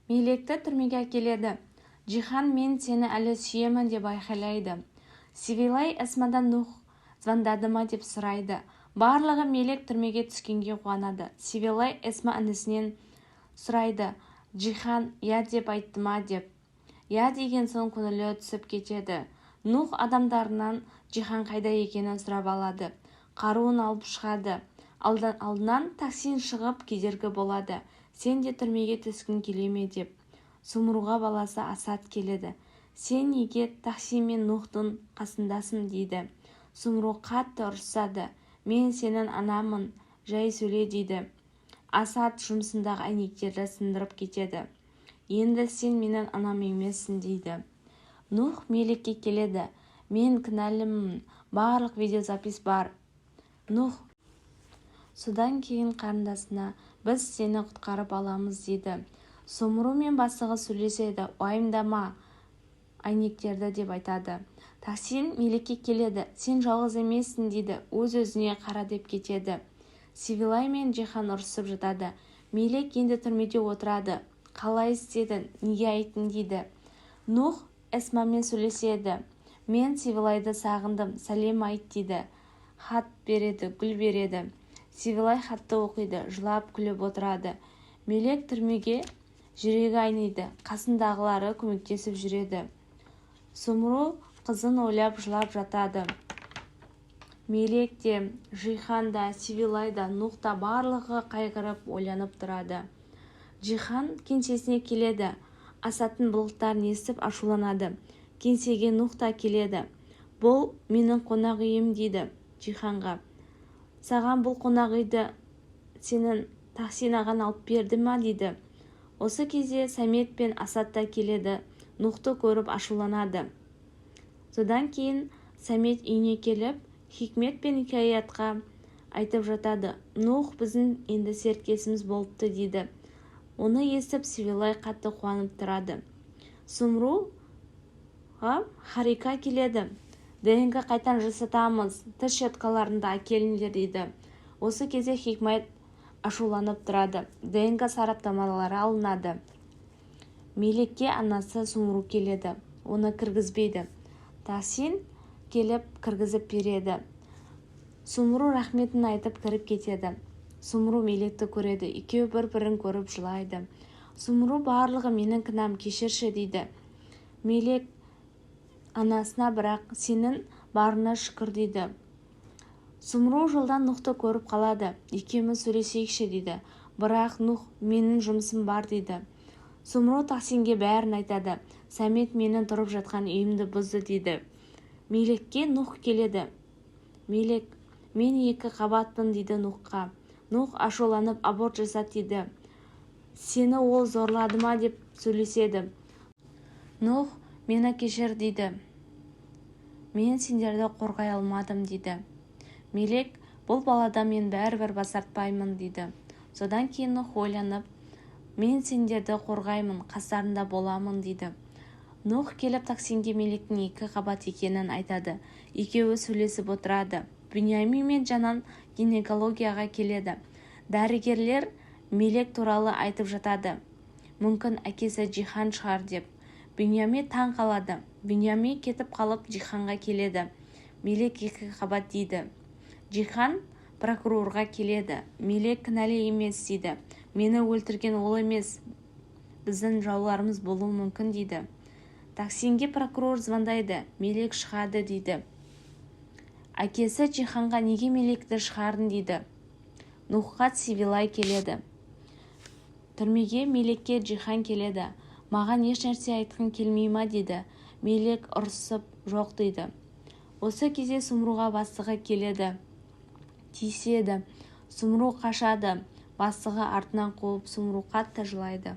Мелекті түрмеге әкеледі. Джихан, мен сені әлі сүйемін деп айқайлайды. Севилай Эсмадан Нух звондады ма деп сұрайды. Барлығы Мелек түрмеге түскенге қуанады. Севилай Эсма інісінен сұрайды. Джихан я деп айтты ма деп. Я деген соң көңілі түсіп кетеді. Нух адамдарынан Джихан қайда екенін сұрап алады. Қаруын алып шығады. Алдынан таксин шығып кедергі болады. Сен де түрмеге түскің келе ме деп. Сумруға баласы Асад келеді. Сен неге такси мен Нухтың қасындасың дейді. Сумру қатты ұрсады. Мен сенің анамын, жай сөйле дейді. Асад жұмысындағы әйнектерді сындырып кетеді. Енді сен менің анам емессің дейді. Нух Мелекке келеді. Мен кінәлімін, барлық видеозапис бар. Нух содан кейін қарындасына біз сені құтқарып аламыз дейді. Сумру мен бастығы сөйлеседі. Уайымдама әйнектерді деп айтады. Таксин Мелекке келеді. Сен жалғыз емессің дейді. Өз-өзіне қара деп кетеді. Севилай мен Джихан ұрысып жатады. Мелек енді түрмеде отырады. Қалай істедің? Неге айттың дейді. Нух Эсмамен сөйлеседі. Мен Севилайды сағындым, сәлем айт дейді. Хат береді, гүл береді. Севилай хатты оқиды, жылап күліп отырады. Мелек түрмеге жүрегі айниды. Қасындағылары көмектесіп жүреді. Сумру қызын ойлап жылап жатады. Мелек те, Джихан да, Севилай да, Нух та барлығы қайғырып ойланып тұрады. Джихан кеңсесіне келеді. Асаттың бұлықтарын естіп ашуланады. Кеңсеге Нух та келеді. Бұл менің қонақ үйім дейді Джиханға. Саған бұл қонақ үйді сенің таксин аған алып берді ма дейді. Осы кезде Самет пен Асад та келеді. Нухты көріп ашуланады. Содан кейін Самет үйіне келіп, хикмет пен хикаятқа айтып жатады. Нух біздің енді серіктесіміз болыпты дейді. Оны естіп Севилай қатты қуанып тұрады. Сумруға Харика келеді. ДНК қайтан жасатамыз, тіс щеткаларында әкеліңдер дейді. Осы кезде Хикмет ашуланып тұрады. ДНК сараптамалары алынады. Мелекке анасы Сумру келеді. Оны кіргізбейді. Таксин келіп кіргізіп береді. Сумру рахметін айтып кіріп кетеді. Сумру Мелекті көреді. Екеуі бір-бірін көріп жылайды. Сумру барлығы менің кінәм, кешірші дейді. Мелек анасына бірақ сенің барына шүкір дейді. Сумру жылдан Нухты көріп қалады. Екеуміз сөйлесейікші дейді. Бірақ Нух менің жұмысым бар дейді. Сумру Таксинге бәрін айтады. Самет менің тұрып жатқан үйімді бұзды дейді. Мелекке Нух келеді. Мелек, мен 2 қабатпын дейді Нухқа. Нух ашуланып аборт жасат дейді. Сені ол зорлады ма деп сөйлеседі. Нух мені кешір дейді. Мен сендерді қорғай алмадым дейді. Мелек, бұл балада мен бәрібір бас тартпаймын дейді. Содан кейін Нух ойланып, мен сендерді қорғаймын, қастарында боламын дейді. Нух келіп Таксинге Мелектің 2 қабат екенін айтады. Екеуі сөйлесіп отырады. Биньямин мен Жанан гинекологияға келеді. Дәрігерлер Мелек туралы айтып жатады. Мүмкін әкесі Джихан шығар деп. Биньямин таң қалады. Биньямин кетіп қалып Джиханға келеді. Мелек 2 қабат дейді. Джихан прокурорға келеді. Мелек кінәлі емес дейді. Мені өлтірген ол емес, біздің жауларымыз болуы мүмкін дейді. Таксинге прокурор звондайды. Мелек шығады дейді. Әкесі Джиханға неге Мелекті шығардың дейді. Нухқа Севилай келеді. Түрмеге Мелекке Джихан келеді. Маған еш нәрсе айтқың келмей ма дейді. Мелек ұрысып жоқ дейді. Осы кезде Сумруға бастығы келеді. Тиіседі. Сумру қашады. Бастығы артынан қуып Сумру қатты жылайды.